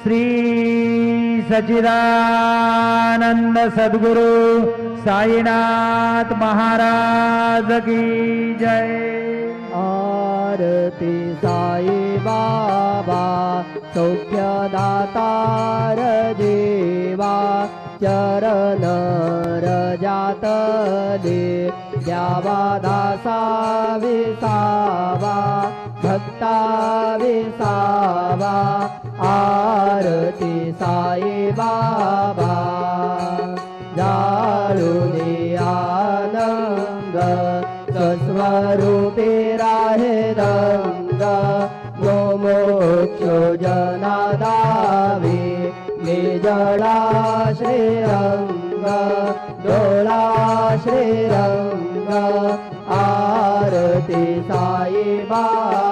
श्री सच्चिदानंद सद्गुरु साईनाथ महाराज की जय। आरती साई बाबा सौख्यदातार देवा चरण रजातले द्यावा दासा विसावा भक्ता विसावा। आरती साई बाबा जाळूने आनंद स्वरूपे राहे रंग मोक्ष जनादावे निजळा श्रीरंग डोळा श्रीरंग। आरती साई बाबा